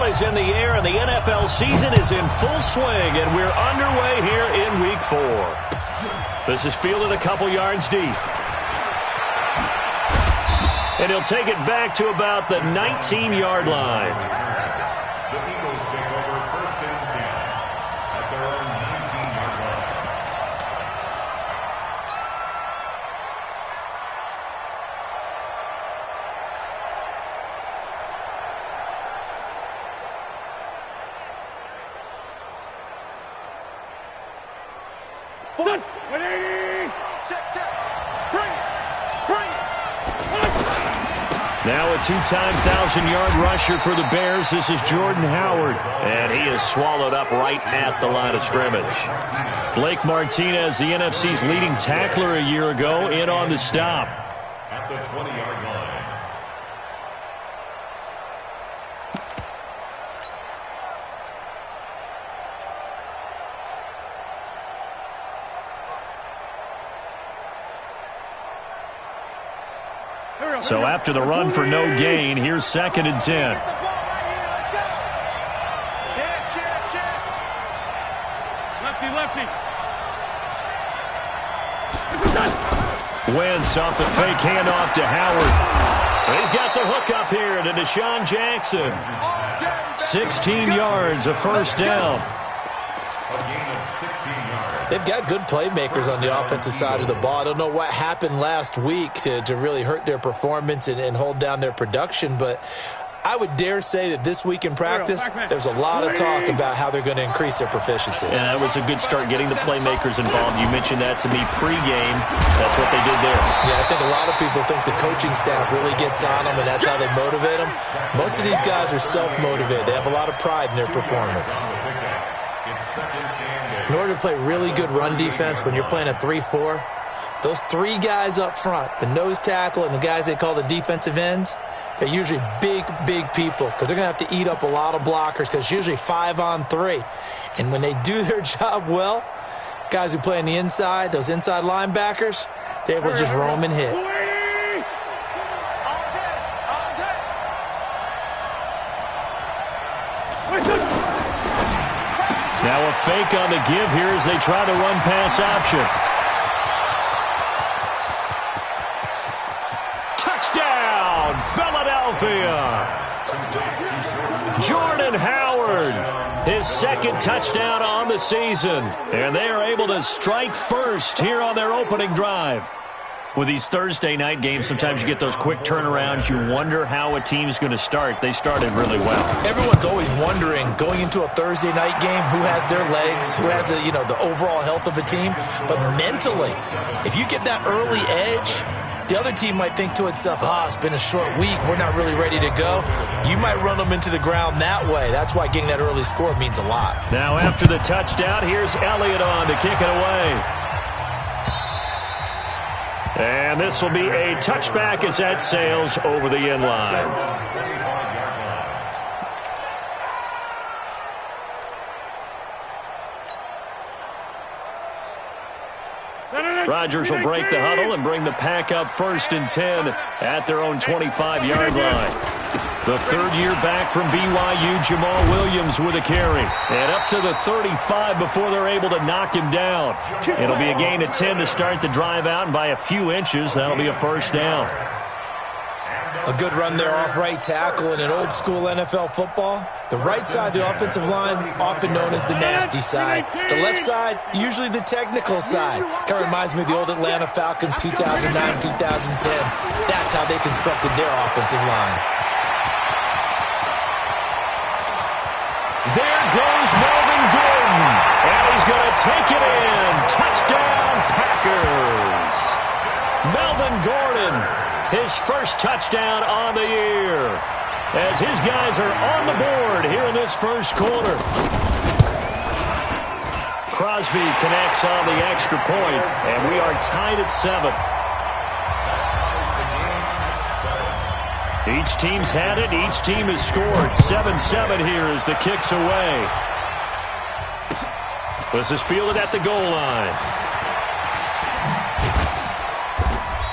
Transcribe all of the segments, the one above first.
is in the air, and the NFL season is in full swing, and we're underway here in Week 4. This is fielded a couple yards deep. And he'll take it back to about the 19-yard line. The Eagles take over first and 10 at their own 19-yard line. Now a two-time 1,000-yard rusher for the Bears. This is Jordan Howard, and he is swallowed up right at the line of scrimmage. Blake Martinez, the NFC's leading tackler a year ago, in on the stop. At the 20-yard line. So after the run for no gain, here's 2nd and 10. Wentz off the fake handoff to Howard. He's got the hook up here to Deshaun Jackson. 16 yards, a first down. A gain of 16 yards. They've got good playmakers on the offensive side of the ball. I don't know what happened last week to really hurt their performance and hold down their production, but I would dare say that this week in practice, there's a lot of talk about how they're going to increase their proficiency. And that was a good start, getting the playmakers involved. You mentioned that to me pregame. That's what they did there. Yeah, I think a lot of people think the coaching staff really gets on them, and that's how they motivate them. Most of these guys are self-motivated. They have a lot of pride in their performance. In order to play really good run defense when you're playing a 3-4, those three guys up front, the nose tackle and the guys they call the defensive ends, they're usually big people because they're going to have to eat up a lot of blockers because it's usually 5-on-3. And when they do their job well, guys who play on the inside, those inside linebackers, they're able to just roam and hit. Now a fake on the give here as they try to run pass option. Touchdown, Philadelphia! Jordan Howard, his 2nd touchdown on the season. And they are able to strike first here on their opening drive. With these Thursday night games, sometimes you get those quick turnarounds. You wonder how a team's going to start. They started really well. Everyone's always wondering, going into a Thursday night game, who has their legs, who has the overall health of a team. But mentally, if you get that early edge, the other team might think to itself, it's been a short week. We're not really ready to go. You might run them into the ground that way. That's why getting that early score means a lot. Now after the touchdown, here's Elliott on to kick it away. And this will be a touchback as that sails over the end line. Rodgers will break the huddle and bring the pack up 1st and 10 at their own 25-yard line. The 3rd year back from BYU, Jamal Williams with a carry. And up to the 35 before they're able to knock him down. It'll be a gain of 10 to start the drive out, and by a few inches, that'll be a first down. A good run there off right tackle in an old-school NFL football. The right side of the offensive line, often known as the nasty side. The left side, usually the technical side. Kind of reminds me of the old Atlanta Falcons 2009, 2010. That's how they constructed their offensive line. There goes Melvin Gordon, and he's going to take it in. Touchdown, Packers. Melvin Gordon, his first touchdown on the year, as his guys are on the board here in this first quarter. Crosby connects on the extra point, and we are tied at 7. Each team's had it. Each team has scored. 7-7 here as the kick's away. This is fielded at the goal line.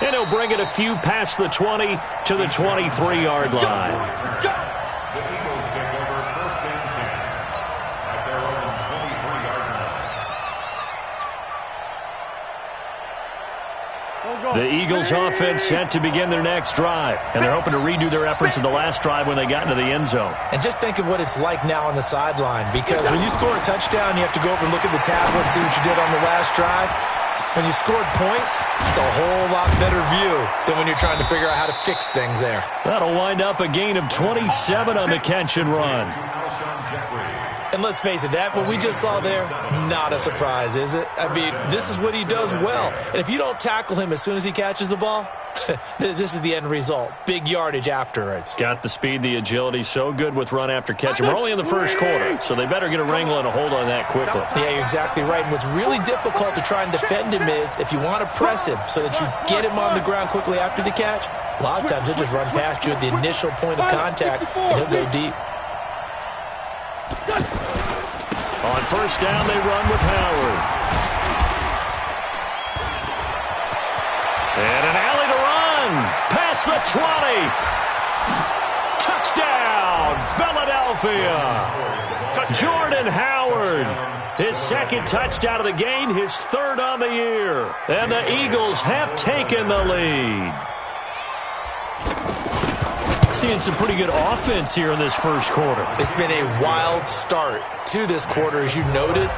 And he'll bring it a few past the 20 to the 23-yard line. The Eagles offense set to begin their next drive, and they're hoping to redo their efforts in the last drive when they got into the end zone. And just think of what it's like now on the sideline, because when you score a touchdown, you have to go over and look at the tablet and see what you did on the last drive. When you scored points, it's a whole lot better view than when you're trying to figure out how to fix things there. That'll wind up a gain of 27 on the catch and run. And let's face it, what we just saw there, not a surprise, is it? I mean, this is what he does well. And if you don't tackle him as soon as he catches the ball, this is the end result. Big yardage afterwards. Got the speed, the agility, so good with run after catch. And we're only in the first quarter, so they better get a wrangle and a hold on that quickly. Yeah, you're exactly right. And what's really difficult to try and defend him is if you want to press him so that you get him on the ground quickly after the catch, a lot of times he'll just run past you at the initial point of contact, and he'll go deep. On first down, they run with Howard. And an alley to run. Past the 20. Touchdown, Philadelphia. Jordan Howard. His second touchdown of the game, his third on the year. And the Eagles have taken the lead. Seeing some pretty good offense here in this first quarter. It's been a wild start to this quarter, as you noted.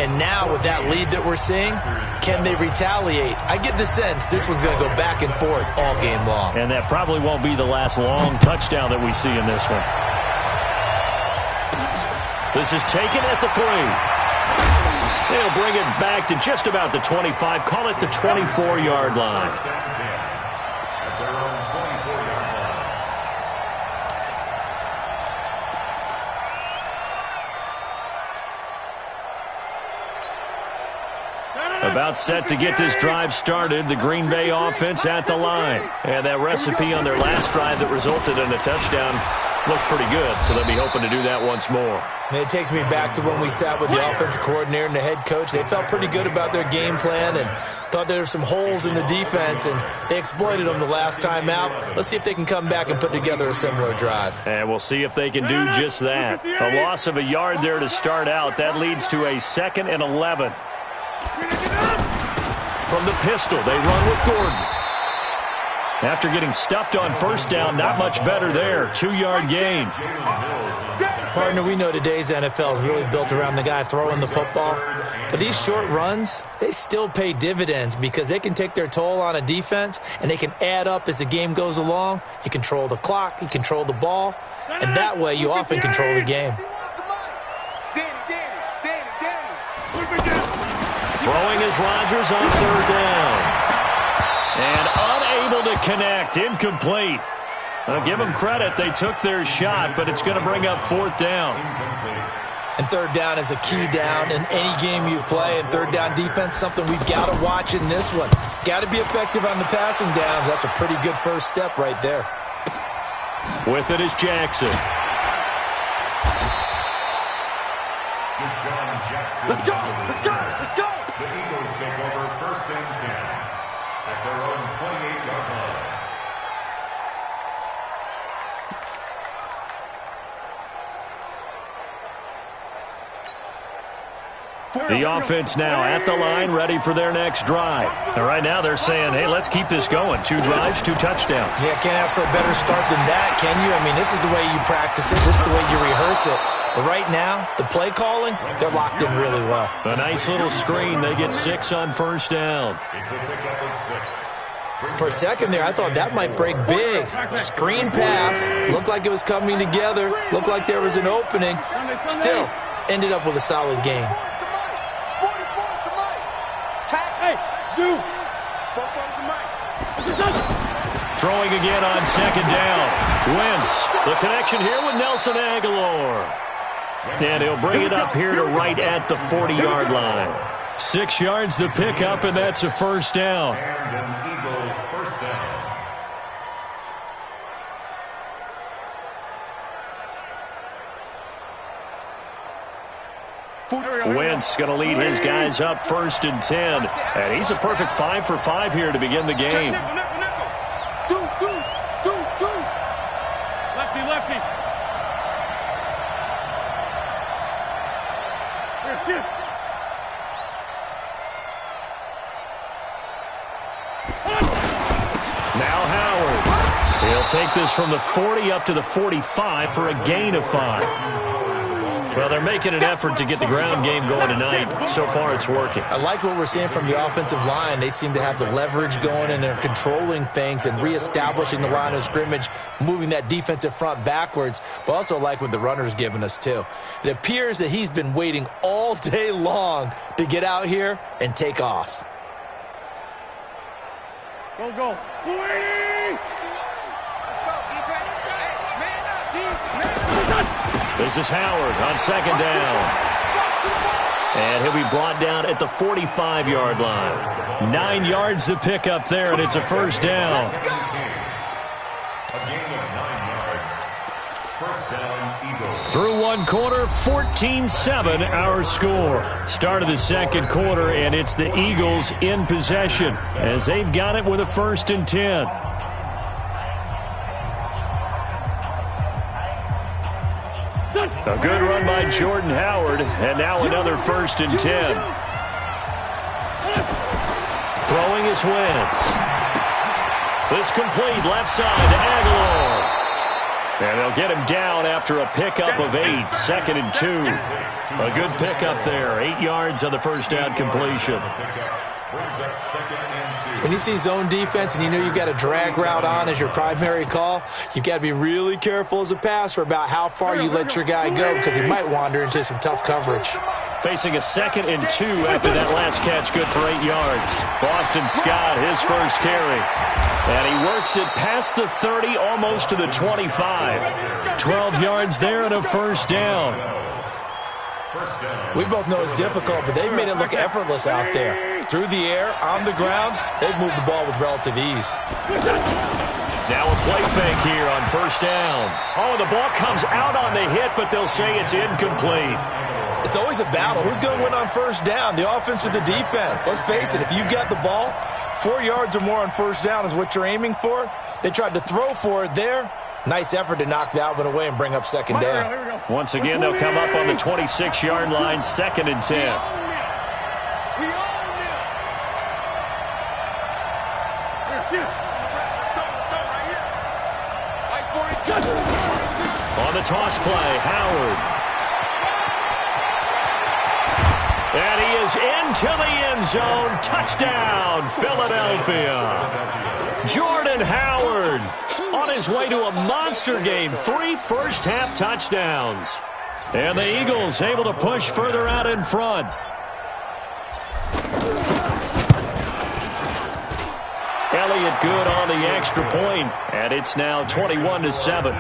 And now with that lead that we're seeing, can they retaliate? I get the sense this one's going to go back and forth all game long. And that probably won't be the last long touchdown that we see in this one. This is taken at the 3. They'll bring it back to just about the 25. Call it the 24-yard line. About set to get this drive started, the Green Bay offense at the line. And that recipe on their last drive that resulted in a touchdown looked pretty good, so they'll be hoping to do that once more. And it takes me back to when we sat with the offensive coordinator and the head coach. They felt pretty good about their game plan and thought there were some holes in the defense, and they exploited them the last time out. Let's see if they can come back and put together a similar drive. And we'll see if they can do just that. A loss of a yard there to start out. That leads to a 2nd and 11. From the pistol, they run with Gordon. After getting stuffed on first down, not much better there. 2-yard gain. Partner, we know today's NFL is really built around the guy throwing the football. But these short runs, they still pay dividends because they can take their toll on a defense, and they can add up as the game goes along. You control the clock, you control the ball, and that way you often control the game. Throwing is Rodgers on third down. And unable to connect. Incomplete. I'll give them credit. They took their shot, but it's going to bring up 4th down. And third down is a key down in any game you play. And third down defense, something we've got to watch in this one. Got to be effective on the passing downs. That's a pretty good first step right there. With it is Jackson. Let's go! Let's go! Let's go! The Eagles take over 1st and 10 at their own 28-yard line. The offense now at the line, ready for their next drive. And right now they're saying, hey, let's keep this going. 2 drives, 2 touchdowns. Yeah, can't ask for a better start than that, can you? I mean, this is the way you practice it. This is the way you rehearse it. But right now, the play calling, they're locked in really well. A nice little screen. They get 6 on first down. It's a pickup of 6. For a second there, I thought that might break big. Screen pass. Looked like it was coming together. Looked like there was an opening. Still, ended up with a solid game. Throwing again on 2nd down. Wentz. The connection here with Nelson Aguilar. And he'll bring it up here to right at the 40-yard line. 6 yards the pickup, and that's a first down. And an Eagle first down. Wentz going to lead his guys up 1st and 10. And he's a perfect 5 for 5 here to begin the game. Lefty. He'll take this from the 40 up to the 45 for a gain of 5. Well, they're making an effort to get the ground game going tonight. So far, it's working. I like what we're seeing from the offensive line. They seem to have the leverage going, and they're controlling things and reestablishing the line of scrimmage, moving that defensive front backwards, but also like what the runner's giving us, too. It appears that he's been waiting all day long to get out here and take off. Go, go. This is Howard on second down. And he'll be brought down at the 45-yard line. 9 yards to pick up there, and it's a first down. A gain of 9 yards. First down, Eagles. Through one quarter, 14-7 our score. Start of the second quarter, and it's the Eagles in possession as they've got it with a 1st and 10. A good run by Jordan Howard, and now another 1st and 10. Throwing is Wentz. This complete left side to Aguilar. And they'll get him down after a pickup of 8, 2nd and 2. A good pickup there, 8 yards on the first down completion. When you see zone defense and you know you've got a drag route on as your primary call, you've got to be really careful as a passer about how far you let your guy go because he might wander into some tough coverage. Facing a 2nd and 2 after that last catch, good for 8 yards. Boston Scott, his first carry. And he works it past the 30, almost to the 25. 12 yards there and a first down. We both know it's difficult, but they've made it look effortless out there. Through the air, on the ground, they've moved the ball with relative ease. Now a play fake here on first down. Oh, the ball comes out on the hit, but they'll say it's incomplete. It's always a battle. Who's going to win on first down, the offense or the defense? Let's face it, if you've got the ball, 4 yards or more on first down is what you're aiming for. They tried to throw for it there. Nice effort to knock that one away and bring up second down. Once again, they'll come up on the 26-yard line, 2nd and 10. On the toss play, Howard. And he is into the end zone. Touchdown, Philadelphia. Jordan Howard on his way to a monster game. 3 first-half touchdowns. And the Eagles able to push further out in front. Elliott good on the extra point, and it's now 21-7.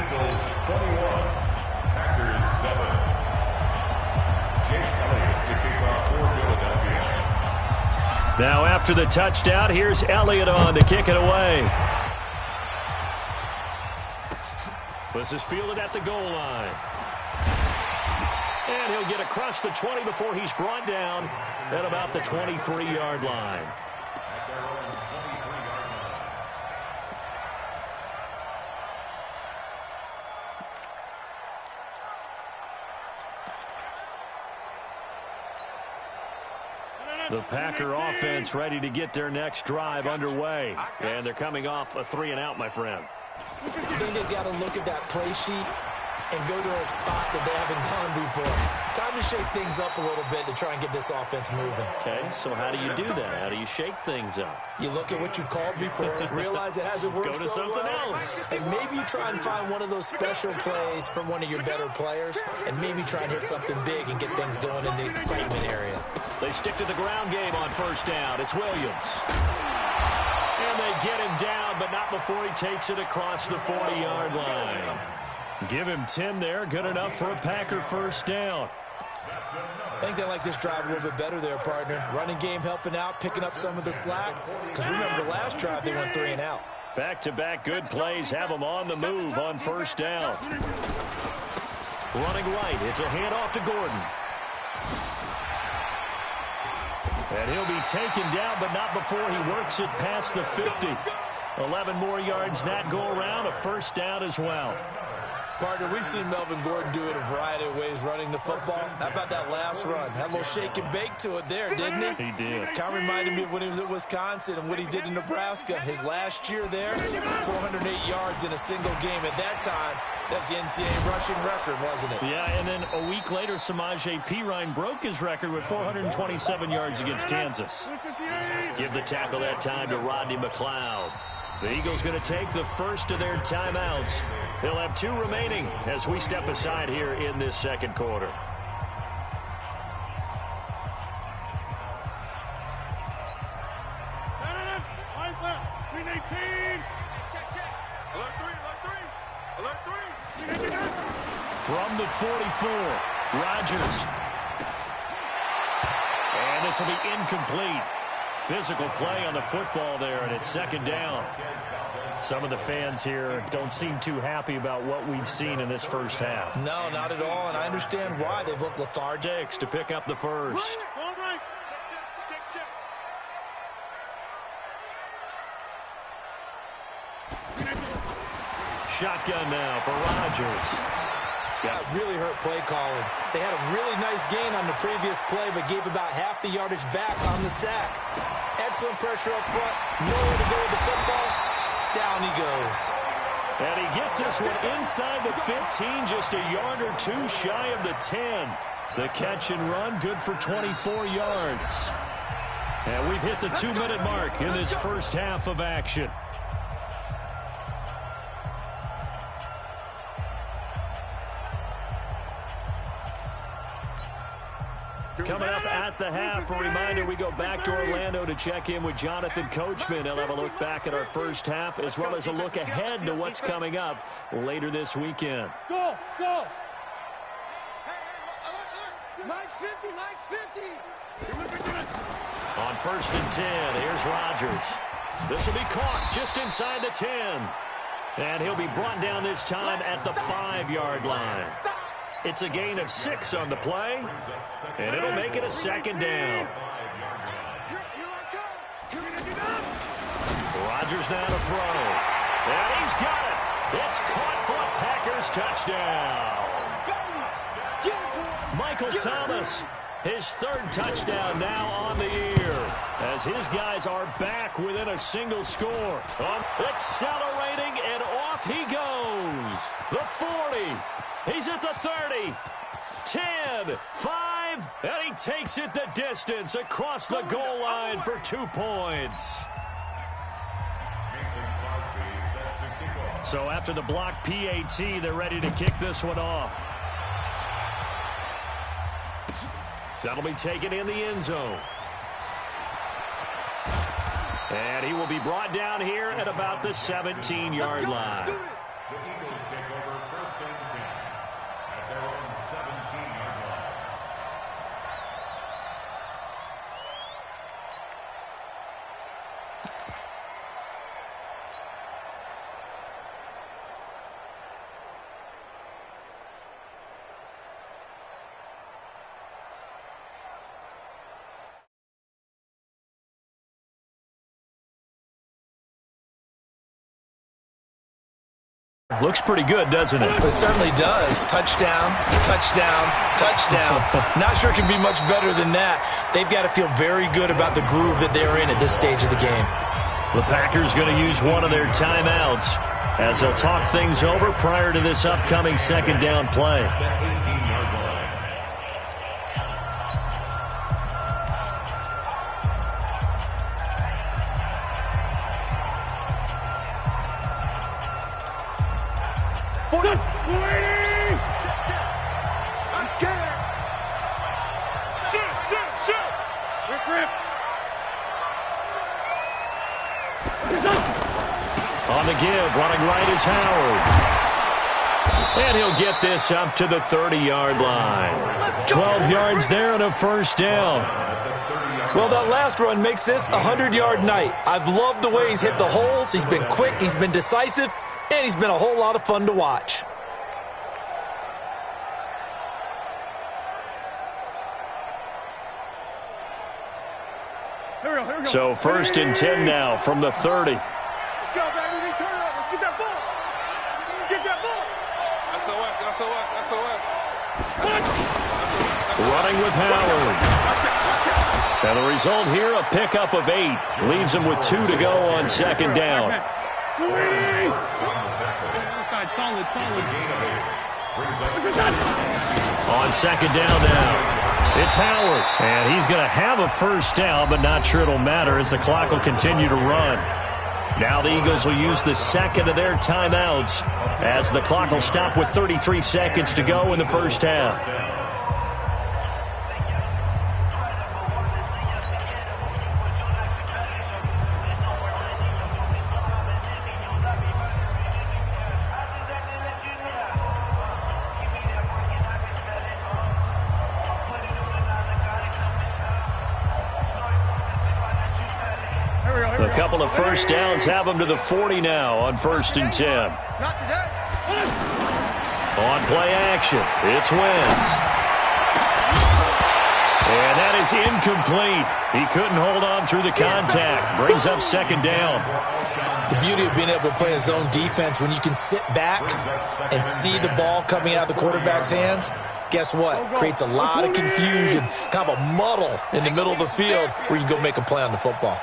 Now after the touchdown, here's Elliott on to kick it away. This is fielded at the goal line. And he'll get across the 20 before he's brought down at about the 23-yard line. The Packer offense ready to get their next drive underway. And they're coming off a 3-and-out, my friend. I think they've got to look at that play sheet and go to a spot that they haven't gone before. Time to shake things up a little bit to try and get this offense moving. Okay, so how do you do that? How do you shake things up? You look at what you've called before, realize it hasn't worked Go to so something well, else. and maybe you try and find one of those special plays from one of your better players, and maybe try and hit something big and get things going in the excitement area. They stick to the ground game on first down. It's Williams. And they get him down, but not before he takes it across the 40-yard line. Give him 10 there. Good enough for a Packer first down. I think they like this drive a little bit better there, partner. Running game helping out, picking up some of the slack. Because remember, the last drive they went 3-and-out. Back-to-back good plays have them on the move on first down. Running right. It's a handoff to Gordon. And he'll be taken down, but not before he works it past the 50. 11 more yards that go around, a first down as well. Partner, we've seen Melvin Gordon do it a variety of ways running the football. How about that last run? Had a little shake and bake to it there, didn't he? He did. Kind of reminded me of when he was at Wisconsin and what he did in Nebraska. His last year there, 408 yards in a single game. At that time, that's the NCAA rushing record, wasn't it? Yeah, and then a week later, Samaje Perine broke his record with 427 yards against Kansas. Give the tackle that time to Rodney McLeod. The Eagles going to take the first of their timeouts. They'll have 2 remaining as we step aside here in this second quarter. From the 44, Rodgers. And this will be incomplete. Physical play on the football there, and it's second down. Some of the fans here don't seem too happy about what we've seen in this first half. No, not at all, and I understand why. They've looked lethargic. To pick up the first. Shotgun now for Rodgers. Got really hurt play calling. They had a really nice gain on the previous play, but gave about half the yardage back on the sack. Excellent pressure up front. Nowhere to go with the football. Down he goes. And he gets this one inside the 15, just a yard or 2 shy of the 10. The catch and run, good for 24 yards. And we've hit the 2-minute mark in this first half of action. Coming up at the half, a reminder, we go back to Orlando to check in with Jonathan Coachman. He'll have a look back at our first half as well as a look ahead to what's coming up later this weekend. Go, go. Mike's 50, Mike's 50. On 1st and 10, here's Rodgers. This will be caught just inside the 10. And he'll be brought down this time at the 5-yard line. It's a gain of 6 on the play, and it'll make it a second down. Rodgers now to throw. And he's got it. It's caught for a Packers touchdown. Michael Thomas, his 3rd touchdown now on the year, as his guys are back within a single score. Accelerating, and off he goes. The 40. He's at the 30, 10, 5, and he takes it the distance across the goal line for 2 points. So after the block PAT, they're ready to kick this one off. That'll be taken in the end zone. And he will be brought down here at about the 17-yard line. Looks pretty good, doesn't it? It certainly does. Touchdown, touchdown, touchdown. Not sure it can be much better than that. They've got to feel very good about the groove that they're in at this stage of the game. The Packers going to use one of their timeouts as they'll talk things over prior to this upcoming second down play. I'm scared. Shoot. Rip. On the give, running right is Howard. And he'll get this up to the 30-yard line. 12 yards there and a first down. Well, that last run makes this a 100-yard night. I've loved the way he's hit the holes. He's been quick, he's been decisive, and he's been a whole lot of fun to watch. So 1st and 10 now from the 30. Let's go, baby. Turn over. Get that ball. Get that ball. Running with Howard. And the result here, a pickup of 8. Leaves him with 2 to go on second down. On second down now, it's Howard. And he's going to have a first down, but not sure it'll matter as the clock will continue to run. Now the Eagles will use the second of their timeouts as the clock will stop with 33 seconds to go in the first half. A couple of first downs have them to the 40 now on 1st and 10. Not today. On play action, it's Wentz. And that is incomplete. He couldn't hold on through the contact. Brings up second down. The beauty of being able to play a zone defense, when you can sit back and see the ball coming out of the quarterback's hands, guess what? Creates a lot of confusion, kind of a muddle in the middle of the field where you can go make a play on the football.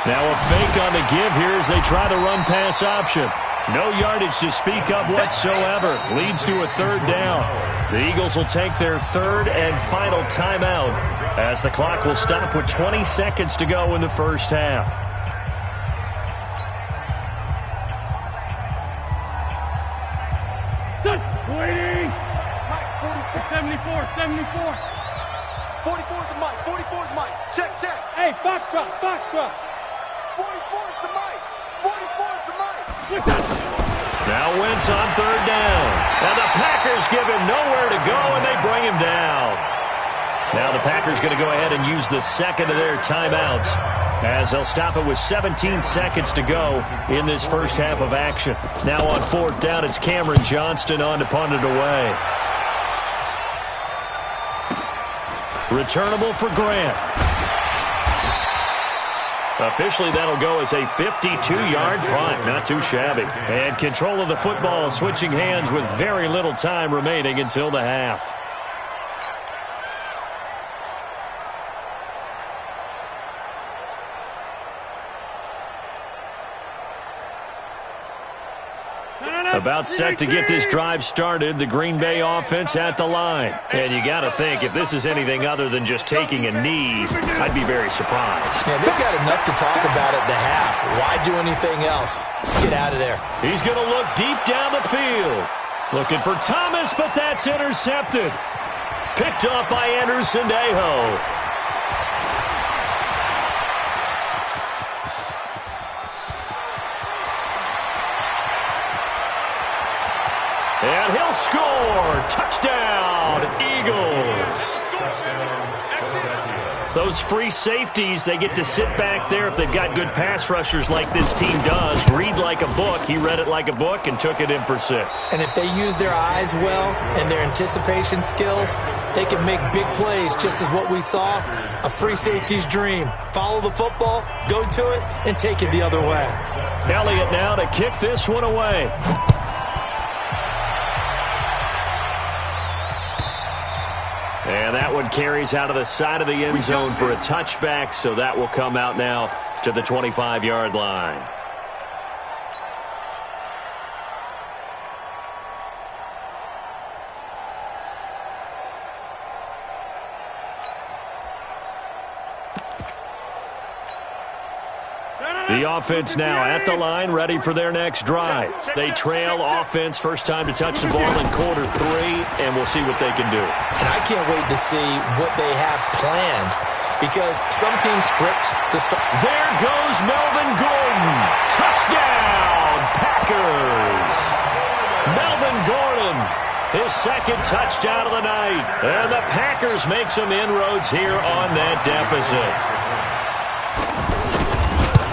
Now a fake on the give here as they try to run pass option. No yardage to speak of whatsoever. Leads to a third down. The Eagles will take their third and final timeout as the clock will stop with 20 seconds to go in the first half. Waiting. Mike, 74. 44's the Mike. 44's Mike. Check. Hey, Foxtrot. 44's the Mike. 44's the Mike. Now Wentz on third down. And the Packers give him nowhere to go, and they bring him down. Now the Packers going to go ahead and use the second of their timeouts as they'll stop it with 17 seconds to go in this first half of action. Now on 4th down, it's Cameron Johnston on to punt it away. Returnable for Grant. Officially, that'll go as a 52-yard punt. Not too shabby. And control of the football switching hands with very little time remaining until the half. About set to get this drive started, the Green Bay offense at the line. And you got to think, if this is anything other than just taking a knee, I'd be very surprised. Yeah, they've got enough to talk about at the half. Why do anything else? Let's get out of there. He's going to look deep down the field. Looking for Thomas, but that's intercepted. Picked up by Anderson Aho. And he'll score. Touchdown, Eagles. Those free safeties, they get to sit back there if they've got good pass rushers like this team does. Read like a book. He read it like a book and took it in for 6. And if they use their eyes well and their anticipation skills, they can make big plays, just as what we saw. A free safety's dream. Follow the football, go to it, and take it the other way. Elliott now to kick this one away. And that one carries out of the side of the end zone for a touchback, so that will come out now to the 25-yard line. The offense now at the line, ready for their next drive. They trail offense, first time to touch the ball in quarter 3, and we'll see what they can do. And I can't wait to see what they have planned, because some teams script to start. There goes Melvin Gordon. Touchdown, Packers. Melvin Gordon, his second touchdown of the night. And the Packers make some inroads here on that deficit.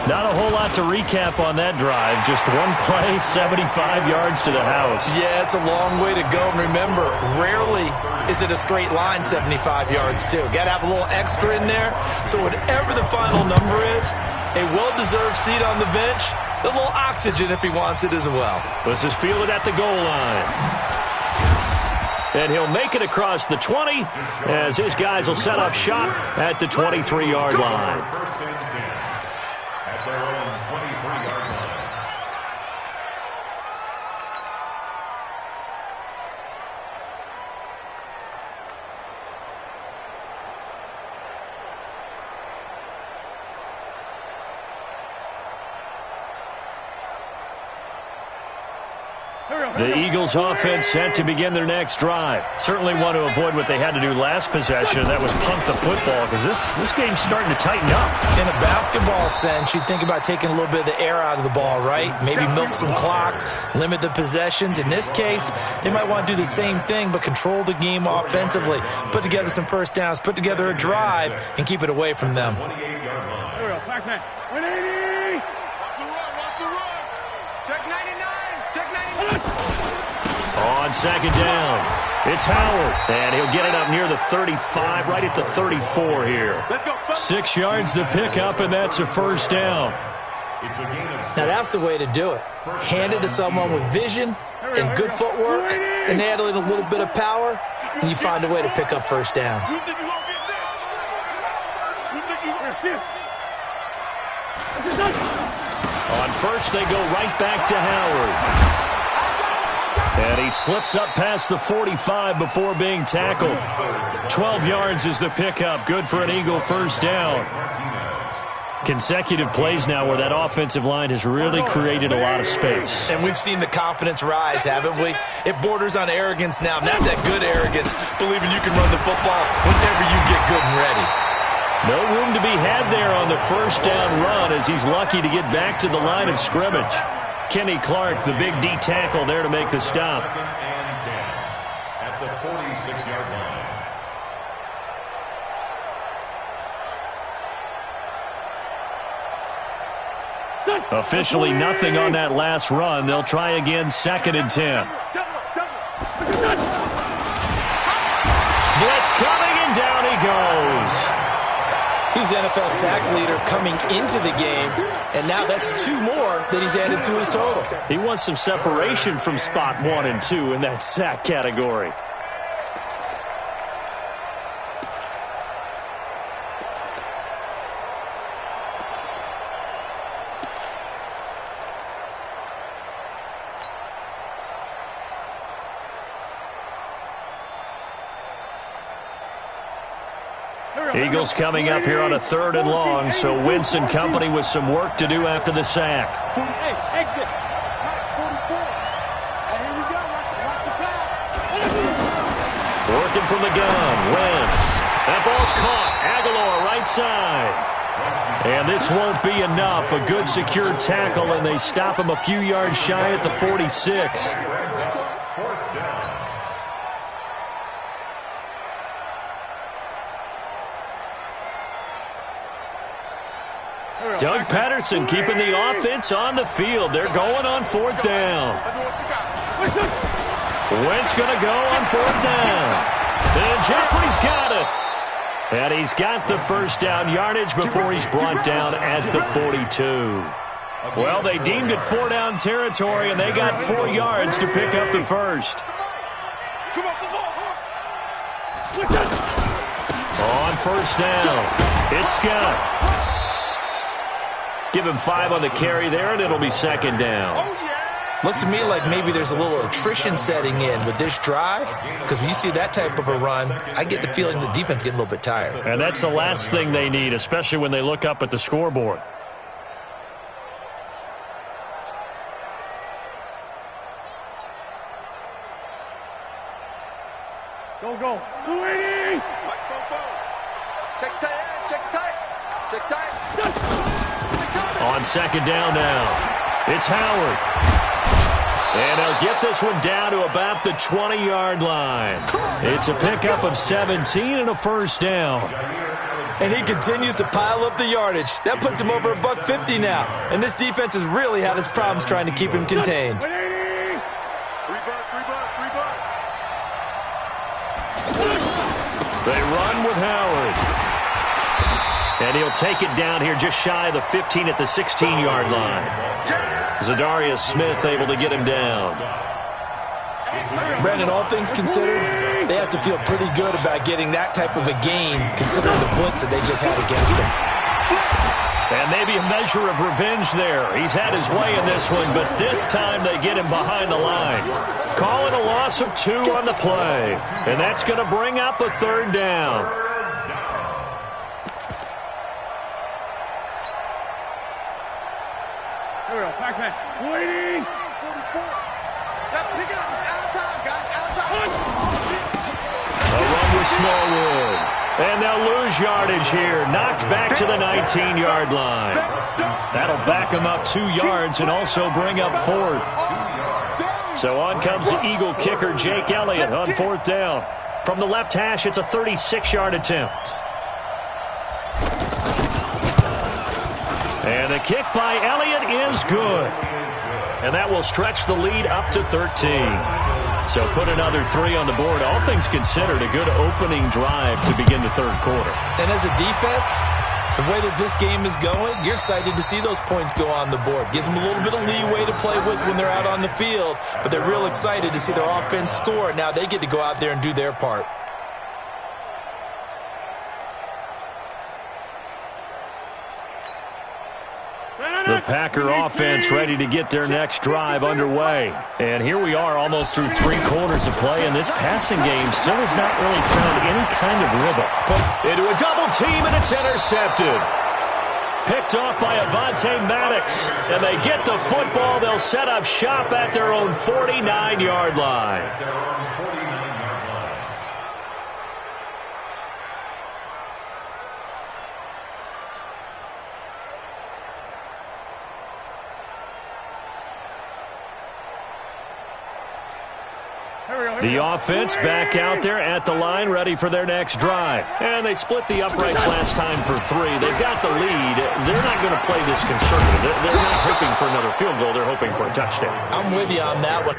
Not a whole lot to recap on that drive. Just one play, 75 yards to the house. Yeah, it's a long way to go. And remember, rarely is it a straight line 75 yards, too. Got to have a little extra in there. So whatever the final number is, a well-deserved seat on the bench, a little oxygen if he wants it as well. This is fielded at the goal line. And he'll make it across the 20 as his guys will set up shop at the 23-yard line. First and 10 at their own 23-yard line. The Eagles offense set to begin their next drive. Certainly want to avoid what they had to do last possession. That was punt the football because this game's starting to tighten up. In a basketball sense, you think about taking a little bit of the air out of the ball, right? Maybe milk some clock, limit the possessions. In this case, they might want to do the same thing but control the game offensively. Put together some first downs, put together a drive, and keep it away from them. 28-yard line. Here we go. Back man. 180. Watch the run. Watch the run. Check 99. Check 99. On second down, it's Howard, and he'll get it up near the 35, right at the 34 here. Let's go. 6 yards the pickup, and that's a first down. It's a gain of 6. Now, that's the way to do it. Hand it to someone with vision and good footwork, and add in a little bit of power, and you find a way to pick up first downs. You think you gonna get this? You think you gonna get this? On first, they go right back to Howard. And he slips up past the 45 before being tackled. 12 yards is the pickup. Good for an Eagle first down. Consecutive plays now where that offensive line has really created a lot of space. And we've seen the confidence rise, haven't we? It borders on arrogance now, and that's that good arrogance, believing you can run the football whenever you get good and ready. No room to be had there on the first down run as he's lucky to get back to the line of scrimmage. Kenny Clark, the big D tackle there to make the stop. Second and 10 at the 46-yard line. Officially nothing on that last run. They'll try again, second and 10. Blitz coming, and down he goes. He's NFL sack leader coming into the game, and now that's 2 more that he's added to his total. He wants some separation from spot 1 and 2 in that sack category. Eagles coming up here on a 3rd and long, so Wentz and company with some work to do after the sack. Hey, exit. 44. Here we go. Watch the pass. Working from the gun, Wentz. That ball's caught. Aguilar right side. And this won't be enough. A good secure tackle, and they stop him a few yards shy at the 46. Doug Patterson keeping the offense on the field. They're going on 4th down. Wentz going to go on 4th down. And Jeffrey's got it. And he's got the first down yardage before he's brought down at the 42. Well, they deemed it 4-down territory, and they got 4 yards to pick up the first. On first down, it's Scott. Give him 5 on the carry there, and it'll be 2nd down. Looks to me like maybe there's a little attrition setting in with this drive, because when you see that type of a run, I get the feeling the defense getting a little bit tired. And that's the last thing they need, especially when they look up at the scoreboard. Go, go. 280. Check tight, check tight, check tight. On 2nd down now, it's Howard. And he'll get this one down to about the 20-yard line. It's a pickup of 17 and a first down. And he continues to pile up the yardage. That puts him over $150 now. And this defense has really had its problems trying to keep him contained. They run with Howard. And he'll take it down here just shy of the 15 at the 16-yard line. Zadarius Smith able to get him down. Brandon, all things considered, they have to feel pretty good about getting that type of a game, considering the blitz that they just had against them. And maybe a measure of revenge there. He's had his way in this one, but this time they get him behind the line. Calling a loss of 2 on the play. And that's going to bring up a 3rd down. Here we go. Back. Waiting. Let's pick it up. It's out of time, guys. Out of time. A run with Smallwood. And they'll lose yardage here. Knocked back to the 19-yard line. That'll back them up 2 yards and also bring up 4th. So on comes the Eagle kicker, Jake Elliott, on 4th down. From the left hash, it's a 36-yard attempt. And the kick by Elliott is good. And that will stretch the lead up to 13. So put another 3 on the board. All things considered, a good opening drive to begin the 3rd quarter. And as a defense, the way that this game is going, you're excited to see those points go on the board. Gives them a little bit of leeway to play with when they're out on the field, but they're real excited to see their offense score. Now they get to go out there and do their part. The Packer offense ready to get their next drive underway. And here we are almost through 3 quarters of play, and this passing game still has not really found any kind of rhythm. Into a double team, and it's intercepted. Picked off by Avonte Maddox. And they get the football. They'll set up shop at their own 49-yard line. The offense back out there at the line, ready for their next drive. And they split the uprights last time for 3. They've got the lead. They're not going to play this conservative. They're not hoping for another field goal. They're hoping for a touchdown. I'm with you on that one.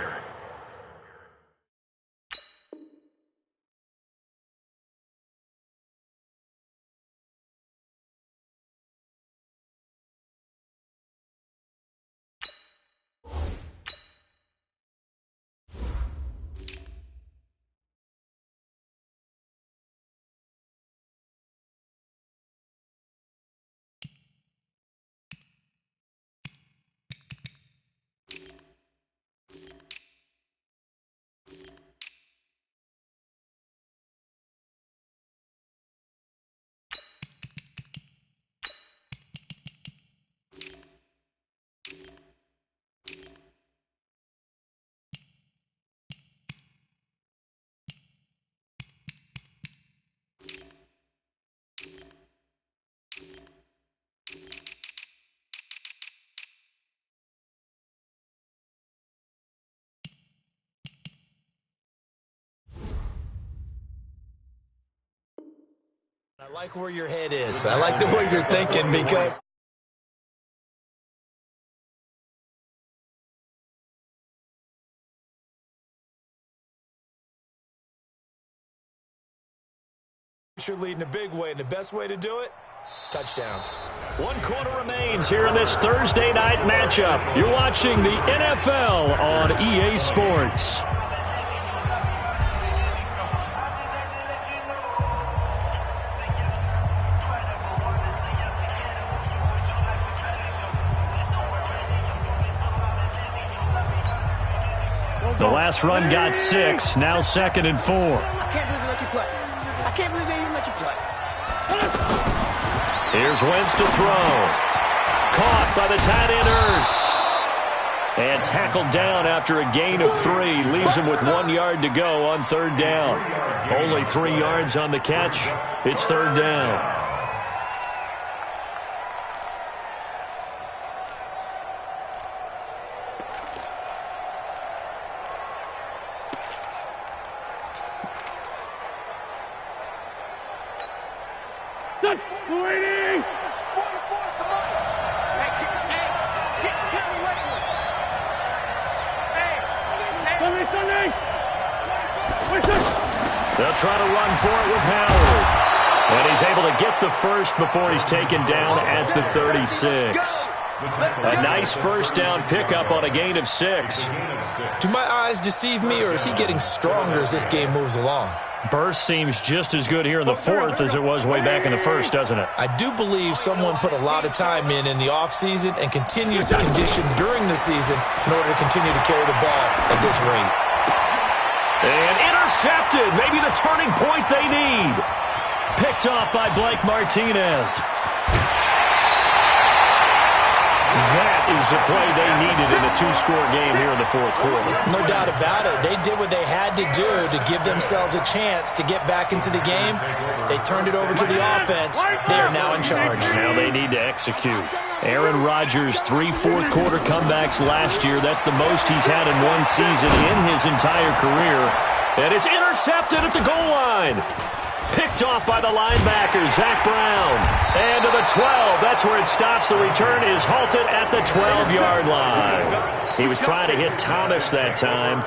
I like where your head is. I like the way you're thinking because you're leading a big way, and the best way to do it, touchdowns. 1 quarter remains here in this Thursday night matchup. You're watching the NFL on EA Sports. The last run got 6, now 2nd and 4. I can't believe they let you play. I can't believe they even let you play. Here's Wentz to throw. Caught by the tight end Ertz. And tackled down after a gain of 3. Leaves him with 1 yard to go on 3rd down. Only 3 yards on the catch. It's 3rd down. Waiting! 44, come on! Hey, get me waiting. Sunday! They'll try to run for it with Howard. And he's able to get the first before he's taken down at the 36. A nice first down pickup on a gain of 6. Do my eyes deceive me, or is he getting stronger as this game moves along? Burst seems just as good here in the fourth as it was way back in the first, doesn't it? I do believe someone put a lot of time in the offseason and continues to condition during the season in order to continue to carry the ball at this rate. And intercepted. Maybe the turning point they need. Picked off by Blake Martinez. That is the play they needed in a two-score game here in the fourth quarter. No doubt about it. They did what they had to do to give themselves a chance to get back into the game. They turned it over to the offense. They are now in charge. Now they need to execute. Aaron Rodgers, 3 fourth-quarter comebacks last year. That's the most he's had in one season in his entire career. And it's intercepted at the goal line. Picked off by the linebacker, Zach Brown. And to the 12. That's where it stops. The return is halted at the 12-yard line. He was trying to hit Thomas that time.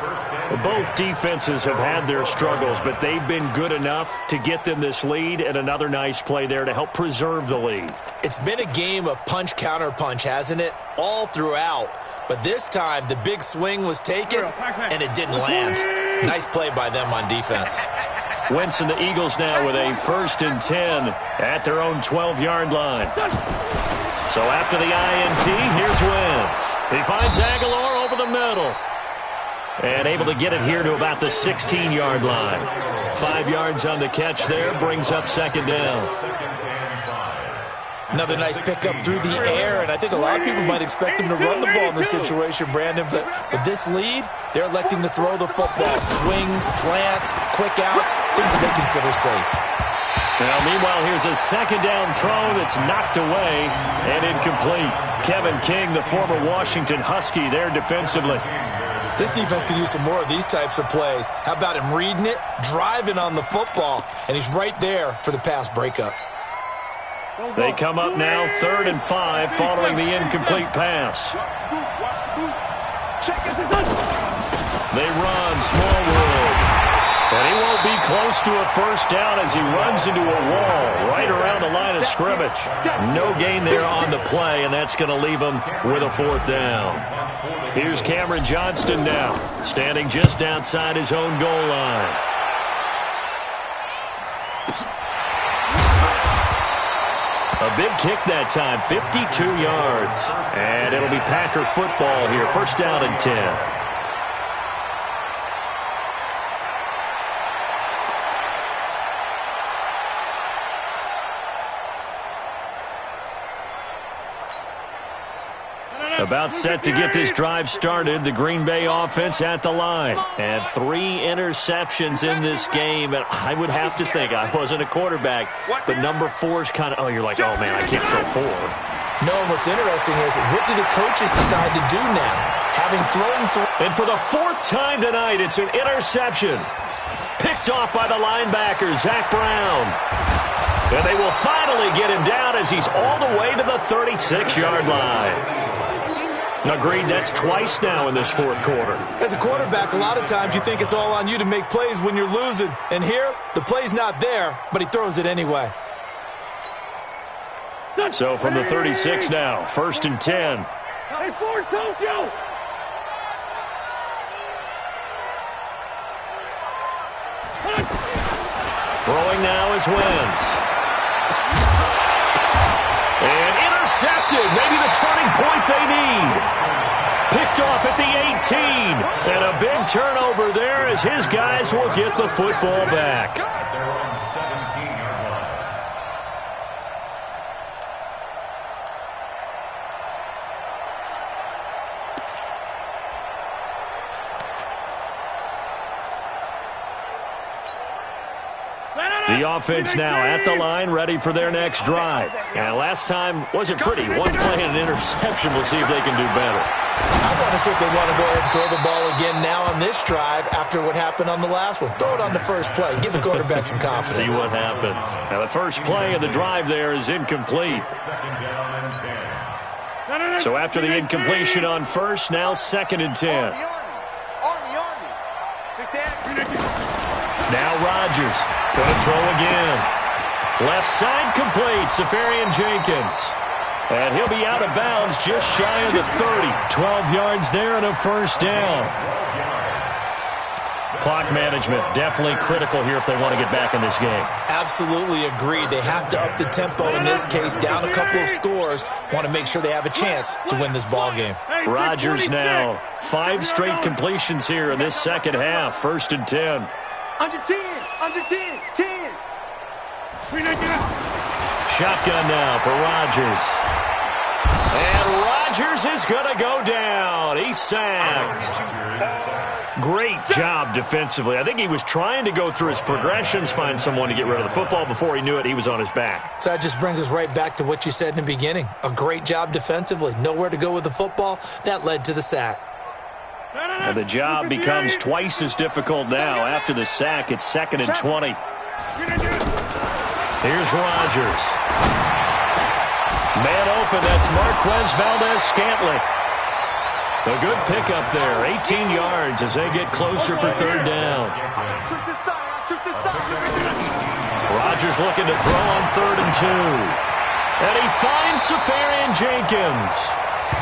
Both defenses have had their struggles, but they've been good enough to get them this lead, and another nice play there to help preserve the lead. It's been a game of punch-counter-punch, hasn't it? All throughout. But this time, the big swing was taken, and it didn't land. Nice play by them on defense. Wentz and the Eagles now with a 1st and 10 at their own 12-yard line. So after the INT, here's Wentz. He finds Aguilar over the middle. And able to get it here to about the 16-yard line. 5 yards on the catch there, brings up 2nd down. Another nice pickup through the air, and I think a lot of people might expect them to run the ball in this situation, Brandon, but with this lead, they're electing to throw the football. Swings, slants, quick outs, things that they consider safe. Now, meanwhile, here's a 2nd down throw that's knocked away and incomplete. Kevin King, the former Washington Husky, there defensively. This defense could use some more of these types of plays. How about him reading it, driving on the football, and he's right there for the pass breakup. They come up now 3rd and 5 following the incomplete pass. They run Smallwood. And he won't be close to a 1st down as he runs into a wall right around the line of scrimmage. No gain there on the play, and that's going to leave him with a 4th down. Here's Cameron Johnston now, standing just outside his own goal line. A big kick that time, 52 yards. And it'll be Packer football here, 1st down and 10. About set to get this drive started, the Green Bay offense at the line. And 3 interceptions in this game. And I would have to think, I wasn't a quarterback, but number 4 is kind of, oh, you're like, oh, man, I can't throw 4. No, what's interesting is, what do the coaches decide to do now? Having thrown and for the 4th time tonight, it's an interception. Picked off by the linebacker, Zach Brown. And they will finally get him down as he's all the way to the 36-yard line. Agreed, that's twice now in this 4th quarter. As a quarterback, a lot of times you think it's all on you to make plays when you're losing. And here, the play's not there, but he throws it anyway. So from the 36 now, 1st and 10. Hey, Ford, Tokyo! Throwing now is Wentz. And intercepted. Maybe the turning point they need. Picked off at the 18. And a big turnover there as his guys will get the football back. They're on 17-yard line. The offense now at the line, ready for their next drive. And last time wasn't pretty. 1 play and an interception. We'll see if they can do better. I want to see if they want to go ahead and throw the ball again now on this drive after what happened on the last one. Throw it on the first play. Give the quarterback some confidence. See what happens. Now the first play of the drive there is incomplete. 2nd down and 10. So after the incompletion on first, now 2nd and 10. Now Rodgers going to throw again. Left side complete, Safarian Jenkins. And he'll be out of bounds just shy of the 30. 12 yards there and a first down. Clock management definitely critical here if they want to get back in this game. Absolutely agreed. They have to up the tempo in this case, down a couple of scores. Want to make sure they have a chance to win this ball game. Rodgers now 5 straight completions here in this second half. 1st and 10. Under 10, under 10, 10. Shotgun now for Rodgers. And Rodgers is going to go down. He's sacked. Great job defensively. I think he was trying to go through his progressions, find someone to get rid of the football. Before he knew it, he was on his back. So that just brings us right back to what you said in the beginning. A great job defensively. Nowhere to go with the football. That led to the sack. And the job becomes twice as difficult now. After the sack, it's 2nd and 20. Here's Rodgers. Man open, that's Marquez Valdez-Scantling. A good pickup there, 18 yards as they get closer for 3rd down. Rodgers looking to throw on 3rd and 2. And he finds Safarian Jenkins.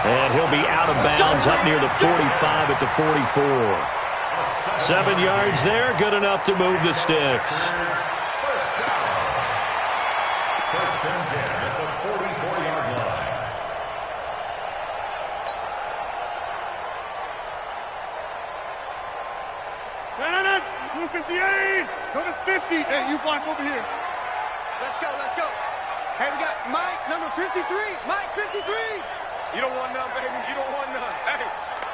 And he'll be out of bounds up near the 45 at the 44. 7 yards there, good enough to move the sticks. First and 10 at the 44-yard line. Blue 58. Go to 50. Hey, you block over here. Let's go, let's go. Hey, we got Mike, number 53. Mike, 53. You don't want none, baby. You don't want none.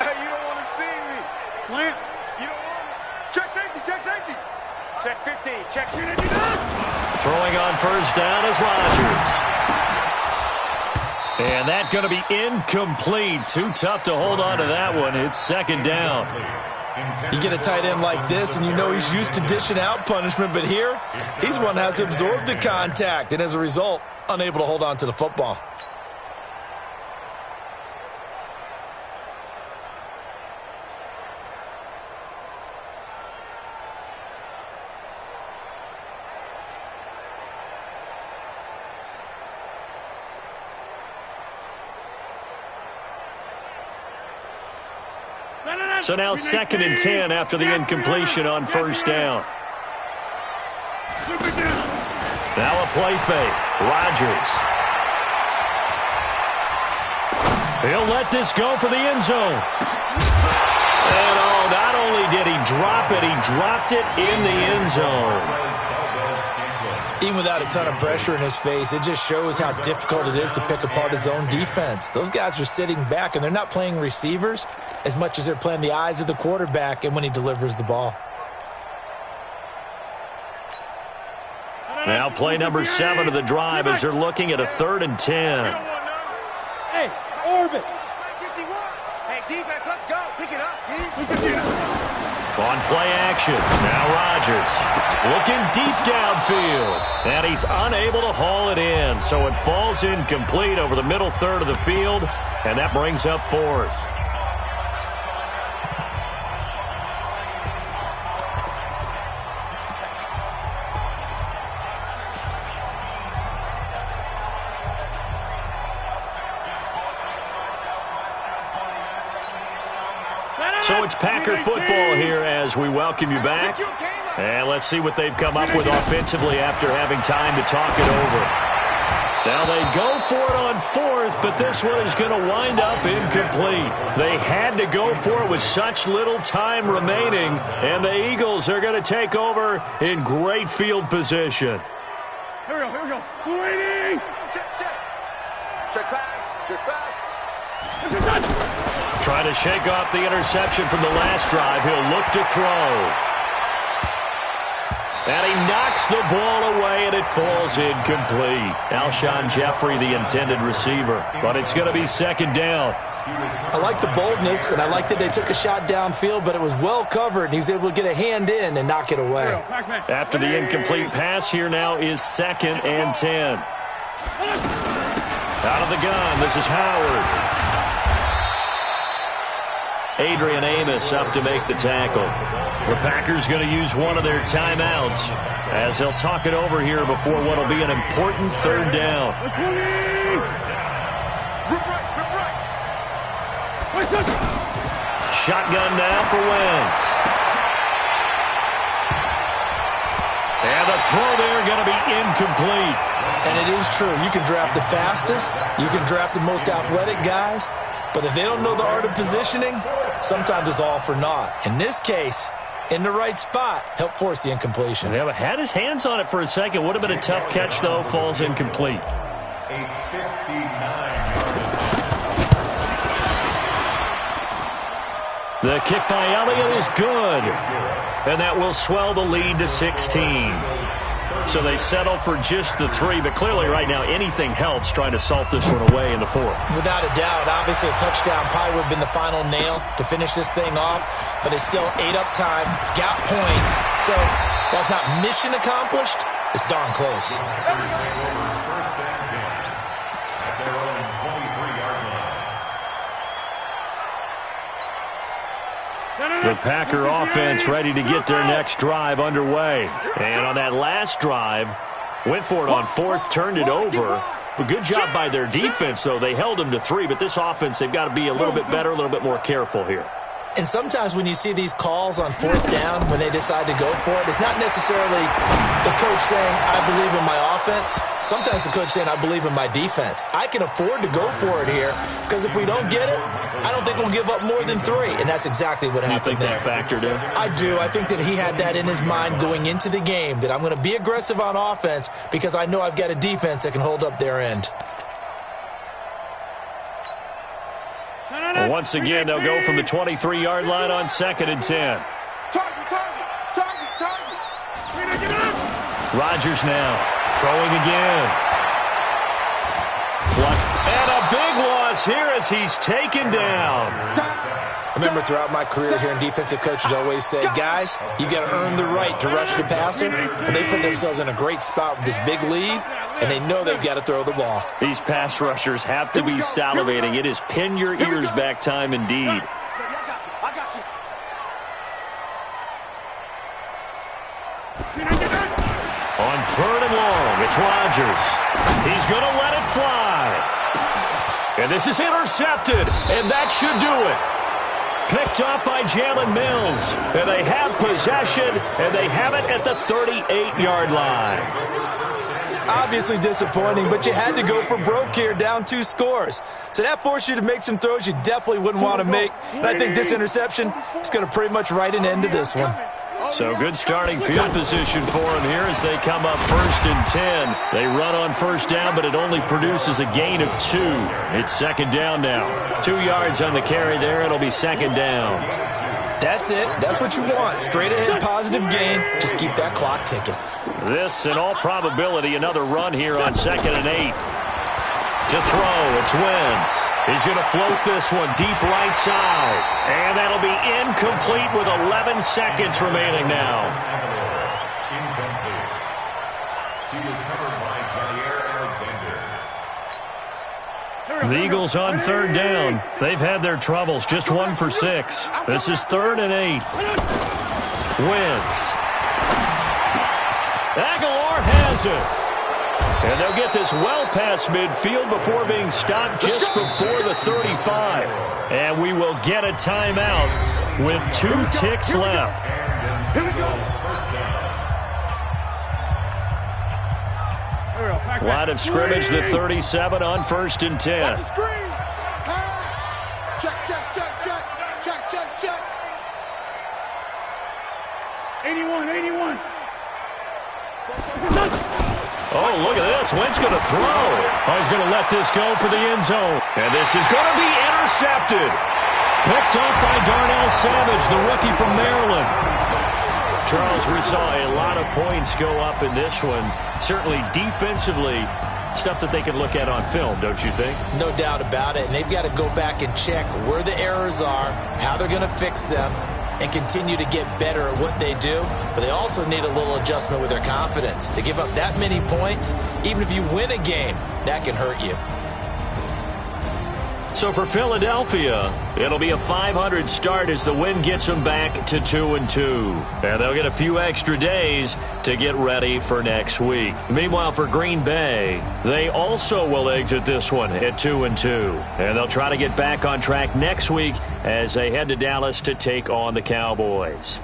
Hey, you don't want to see me. Plant. You don't want me. Check safety, check safety. Check 15, check 15. Throwing on 1st down is Rodgers. And that's going to be incomplete. Too tough to hold on to that one. It's 2nd down. You get a tight end like this, and you know he's used to dishing out punishment, but here, he's one that has to absorb the contact, and as a result, unable to hold on to the football. So now 2nd and 10 after the incompletion on 1st down. Now a play fake. Rodgers. He'll let this go for the end zone. And not only did he drop it, he dropped it in the end zone. Even without a ton of pressure in his face, it just shows how difficult it is to pick apart his own defense. Those guys are sitting back, and they're not playing receivers as much as they're playing the eyes of the quarterback and when he delivers the ball. Now play number 7 of the drive as they're looking at a 3rd and 10. Hey, orbit. Hey, defense, let's go. Pick it up, On play action, now Rodgers looking deep downfield, and he's unable to haul it in, so it falls incomplete over the middle 3rd of the field, and that brings up 4th. So it's Packer football here as we welcome you back. And let's see what they've come up with offensively after having time to talk it over. Now they go for it on 4th, but this one is going to wind up incomplete. They had to go for it with such little time remaining, and the Eagles are going to take over in great field position. Here we go. 280. Check. Check pass. Check pass. Trying to shake off the interception from the last drive. He'll look to throw. And he knocks the ball away, and it falls incomplete. Alshon Jeffrey, the intended receiver. But it's going to be 2nd down. I like the boldness, and I like that they took a shot downfield, but it was well covered, and he was able to get a hand in and knock it away. After the incomplete pass, here now is 2nd and 10. Out of the gun, this is Howard. Adrian Amos up to make the tackle. The Packers going to use one of their timeouts as they'll talk it over here before what will be an important third down. Shotgun now for Wentz. And the throw there going to be incomplete. And it is true. You can draft the fastest. You can draft the most athletic guys. But if they don't know the art of positioning, sometimes it's all for naught. In this case, in the right spot, help force the incompletion. Yeah, but had his hands on it for a second. Would have been a tough catch, though. Falls incomplete. The kick by Elliott is good. And that will swell the lead to 16. So they settle for just the 3, but clearly right now anything helps trying to salt this one away in the 4th. Without a doubt, obviously a touchdown probably would have been the final nail to finish this thing off, but it's still 8 up time, got points. So while it's not mission accomplished, it's darn close. First and 10 at their own 23-yard line. The Packer offense ready to get their next drive underway. And on that last drive, went for it on 4th, turned it over. But good job by their defense, though. They held them to 3, but this offense, they've got to be a little bit better, a little bit more careful here. And sometimes when you see these calls on 4th down, when they decide to go for it, it's not necessarily the coach saying, I believe in my offense. Sometimes the coach saying, I believe in my defense. I can afford to go for it here because if we don't get it, I don't think we'll give up more than 3. And that's exactly what happened there. You think that factored in? I do. I think that he had that in his mind going into the game, that I'm going to be aggressive on offense because I know I've got a defense that can hold up their end. Well, once again, they'll go from the 23-yard line on 2nd and 10. Rodgers now throwing again. And a big loss here as he's taken down. I remember throughout my career here in defensive coaches always say, guys, you got to earn the right to rush the passer. And they put themselves in a great spot with this big lead, and they know they've got to throw the ball. These pass rushers have to be salivating. It is pin your ears back time indeed. On 3rd and long, it's Rodgers. He's going to let it fly. And this is intercepted, and that should do it. Picked up by Jalen Mills. And they have possession, and they have it at the 38-yard line. Obviously disappointing, but you had to go for broke here, down 2 scores. So that forced you to make some throws you definitely wouldn't want to make. And I think this interception is going to pretty much write an end to this one. So good starting field position for him here as they come up 1st and 10. They run on 1st down, but it only produces a gain of 2. It's 2nd down now. 2 yards on the carry there. It'll be 2nd down. That's it. That's what you want. Straight ahead, positive gain. Just keep that clock ticking. This, in all probability, another run here on 2nd and 8. To throw, it's Wentz. He's going to float this one deep right side. And that'll be incomplete with 11 seconds remaining now. Incomplete. He was covered by Jair Alexander. The Eagles on 3rd down. They've had their troubles. Just 1 for 6. This is 3rd and 8. Wentz. Aguilar has it. And they'll get this well past midfield before being stopped just before the 35. And we will get a timeout with 2 ticks left. Here we go. Line of scrimmage, the 37 on 1st and 10. Watch the screen. Pass. Check, check, check, check. Check, check, check. 81. Oh, look at this. Wentz going to throw. Oh, he's going to let this go for the end zone. And this is going to be intercepted. Picked up by Darnell Savage, the rookie from Maryland. Charles, we saw a lot of points go up in this one. Certainly defensively, stuff that they can look at on film, don't you think? No doubt about it. And they've got to go back and check where the errors are, how they're going to fix them, and continue to get better at what they do. But they also need a little adjustment with their confidence. To give up that many points, even if you win a game, that can hurt you. So for Philadelphia, it'll be a .500 start as the win gets them back to 2-2. And they'll get a few extra days to get ready for next week. Meanwhile, for Green Bay, they also will exit this one at 2-2. And they'll try to get back on track next week as they head to Dallas to take on the Cowboys.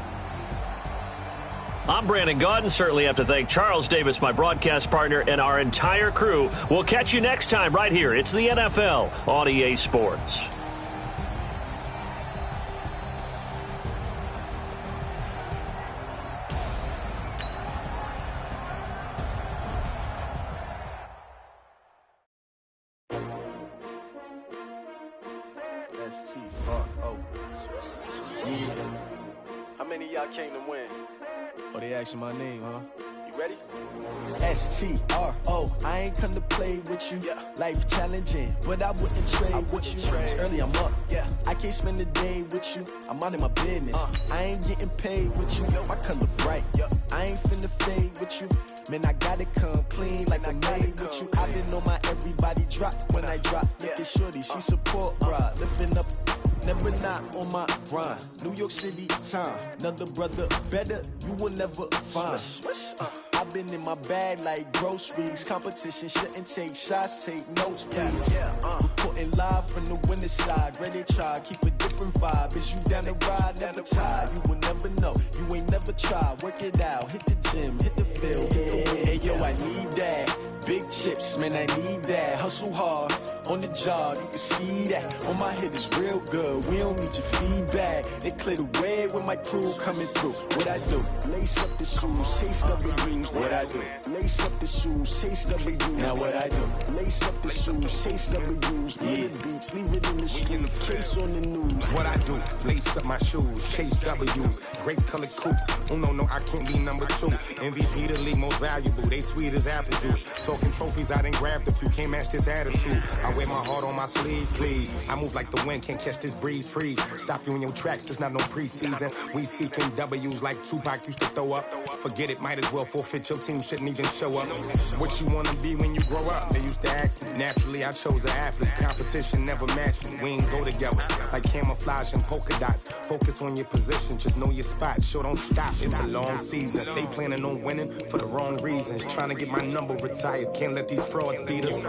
I'm Brandon Gaudin. Certainly have to thank Charles Davis, my broadcast partner, and our entire crew. We'll catch you next time right here. It's the NFL on EA Sports. STRO. Yeah. How many of y'all came to win? Oh, they asking my name, huh? You ready? STRO. I ain't come to play with you. Yeah. Life challenging, but I wouldn't trade with you. It's early, I'm up. Yeah. I can't spend the day with you. I'm minding my business. I ain't getting paid with you. My color bright. I ain't finna fade with you. Man, I gotta come clean like I made with you. I been on my everybody drop when I drop. Look at shorty, she support, bruh. Lifting up. Never not on my grind. New York City time. Another brother better, you will never find. I've been in my bag like groceries. Competition shouldn't take shots, take notes, please. Reporting live from the winter side. Ready to try, keep a different vibe. Is you down the ride, never tired. You will never know, you ain't never tried. Work it out, hit the gym, hit the field. Hey yo, I need that. Big chips, man, I need that. Hustle hard, on the job, you can see that. On my head is real good, we don't need your feedback. They clear the way with my crew coming through. What I do? Lace up the shoes, chase W's. What I do? Lace up the shoes, chase W's. Now what I do? Lace up the shoes, chase W's. Yeah, beats, leave it in the street, case on the news. What I do? Lace up my shoes, chase W's. Grape colored coops. Oh no, I can't be number 2. MVP the league most valuable. They sweet as apple juice. Talking trophies, I done grabbed a few. Can't match this attitude. I wear my heart on my sleeve, please. I move like the wind, can't catch this breeze. Freeze. Stop you in your tracks, there's not no preseason. We seeking W's like Tupac used to throw up. Forget it, might as well forfeit. Your team shouldn't even show up. What you wanna be when you grow up? They used to ask me. Naturally, I chose an athlete. Competition never matched me. We ain't go together like camouflage and polka dots. Focus on your position, just know your spot. Sure, don't stop. It's a long season. They planning on winning for the wrong reasons. Trying to get my number retired. Can't let these frauds beat us.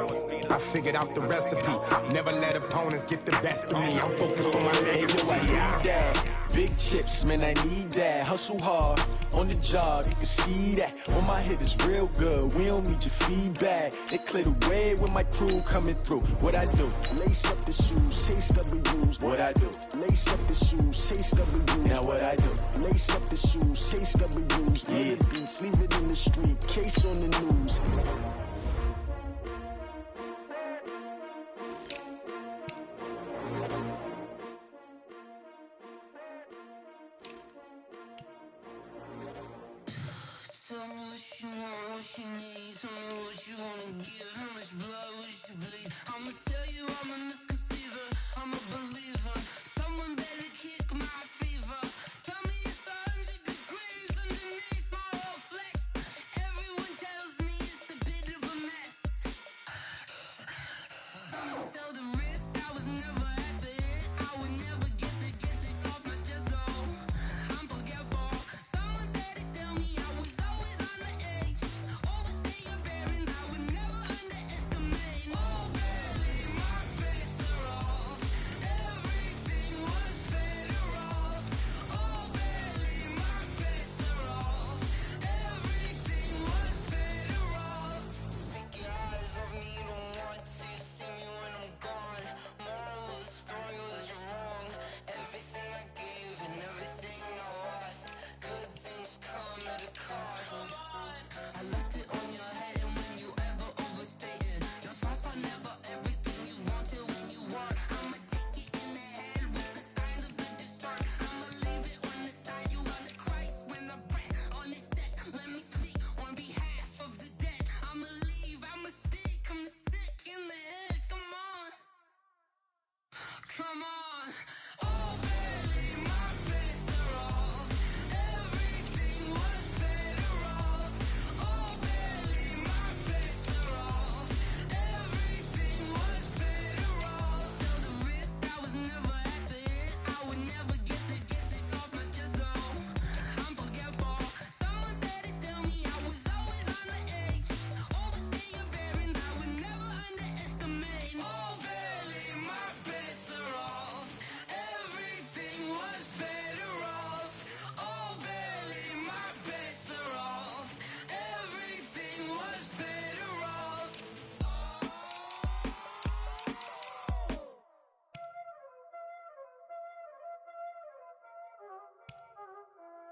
I figured out the recipe. Never let opponents get the best of me. I'm focused on my legacy. I need that. Big chips, man, I need that. Hustle hard, on the job, you can see that. On my head is real good, we don't need your feedback. They clear the way with my crew coming through. What I do? Lace up the shoes, chase W's. What I do? Lace up the shoes, chase W's. Now what I do? Lace up the shoes, chase W's. Yeah, beats, leave it in the street, case on the news. Tell me what you want, what you need. Tell me what you wanna give. How much blood would you bleed? I'ma tell you I'm a misconceiver. I'm a believer. Someone better kick my fever. Tell me it's 100 degrees underneath my whole flesh. Everyone tells me it's a bit of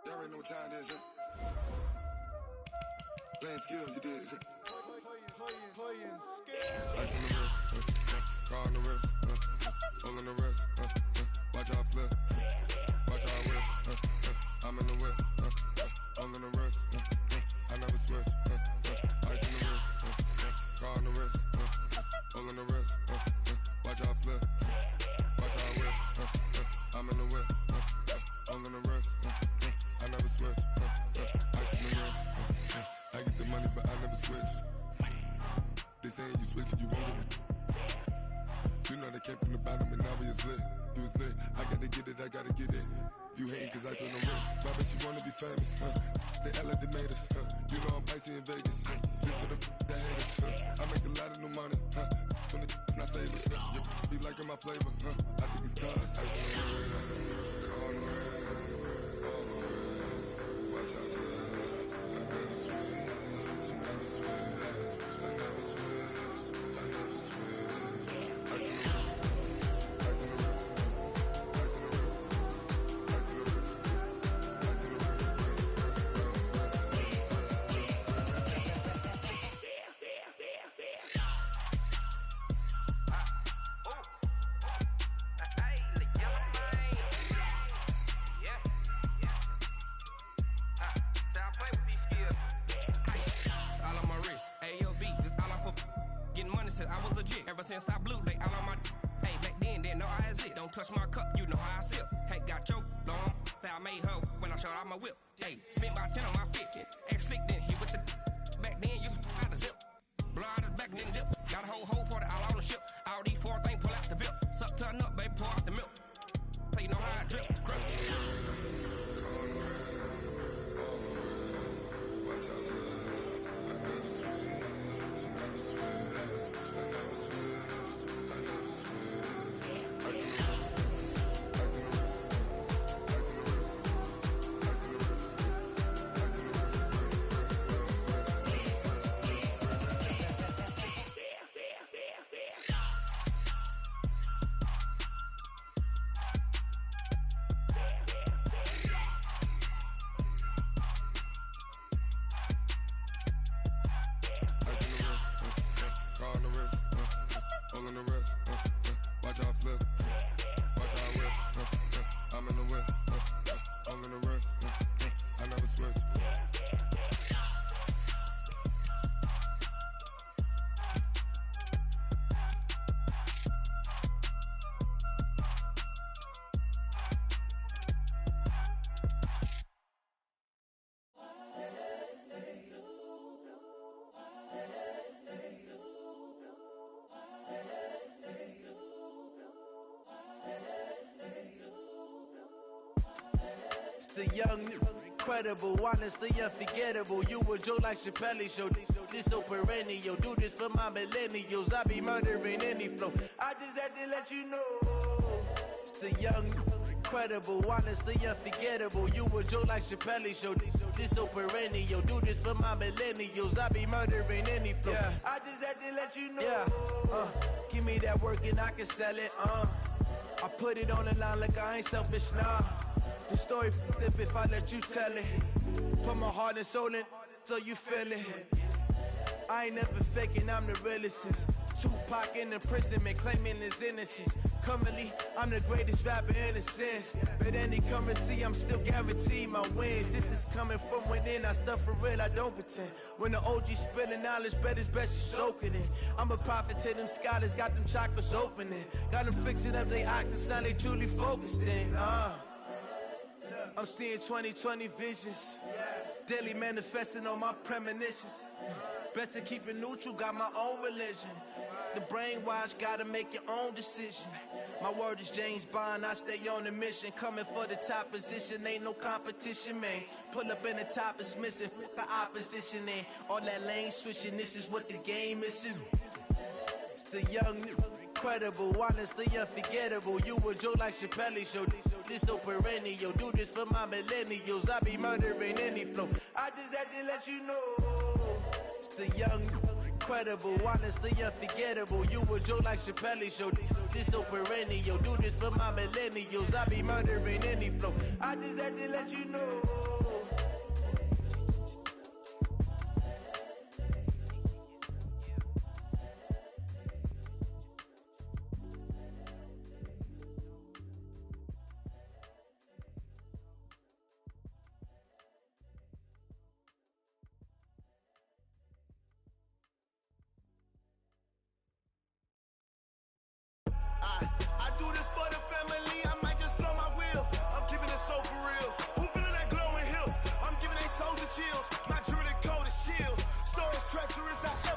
Y'all already know what time it is, huh? Playing skills, you did. Playing skills. Ice on the wrist, car on the wrist, hole in the wrist, watch how I flip, watch how I whip, I'm in the whip, hole in the wrist, I never switch, ice on the wrist, car on the wrist, hole in the wrist, watch how I flip, watch how I whip, I'm in the whip, hole in the wrist, I never switch, ice on the wrist, I get the money but I never switch. They saying you switch and you won't get it. You know they came from the bottom and now we is lit. You was lit, I gotta get it, I gotta get it. You hating cause ice on the wrist. I bet you wanna be famous, They act like they made us, You know I'm icy in Vegas, This for the that hate us, I make a lot of new money, When the not save us, You be liking my flavor, I think it's cause ice on the wrist, on the wrist, on the wrist. Watch out, cuz I never switch, I never switch. I never switch, I never switch. Ice in the wrist, ice in the wrist, ice in the wrist, ice in the wrist, ice in the wrist, Said I was legit ever since I blew they all on my hey back then didn't know I exist. Don't touch my cup, you know how I sip. Hey, got your long say I made her when I showed out my whip. Hey, spent my 10 on my fit. X slick then hit with the back then used to out the zip. Blow out his back and then dip. Got a whole party all on the ship. All these 4 things pull out the VIP. Suck turn up, baby, pour out the milk. So you know how I drip. Crush. Watch out, cuz I never switch, I never switch. I never switch, I never switch. Ice in the wrist, ice in the wrist, ice in the wrist, ice in the wrist, ice in the wrist, hole in the wrist, watch how I flip, watch how I whip, I'm in the whip, hole in the wrist, I never switch. The young, incredible, honestly unforgettable. You a joke like Chappelle show. This so perennial. Do this for my millennials. I be murdering any flow. I just had to let you know. It's the young, incredible, honestly unforgettable. You a joke like Chappelle show. This so perennial. Do this for my millennials. I be murdering any flow. Yeah. I just had to let you know. Yeah. Give me that work and I can sell it. I put it on the line like I ain't selfish, nah. The story f***ed if I let you tell it. Put my heart and soul in so you feel it. I ain't never faking, I'm the realest since Tupac in imprisonment, claiming his innocence. Currently, I'm the greatest rapper in a sense. But any currency, I'm still guaranteed my wins. This is coming from within, I stuff for real, I don't pretend. When the OG spilling knowledge, bet it's best you soak it in. I'm a prophet to them scholars, got them chakras opening. Got them fixing up they octaves, now they truly focused in. I'm seeing 2020 visions, daily manifesting on my premonitions. Best to keep it neutral, got my own religion. The brainwash, gotta make your own decision. My word is James Bond, I stay on a mission. Coming for the top position, ain't no competition, man. Pull up in the top, it's missing, the opposition in. All that lane switching, this is what the game is. It's the young, incredible, honestly unforgettable. You a joke like Chappelle show. This so perennial. Do this for my millennials. I be murdering any flow. I just had to let you know. It's the young, incredible, honestly unforgettable. You a joke like Chappelle Show. This so perennial. Do this for my millennials. I be murdering any flow. I just had to let you know. I do this for the family, I might just blow my wheel. I'm keeping it so for real. Who feeling that glowing hill? I'm giving they soldier chills. My jewelry code is chill. Stories treacherous, I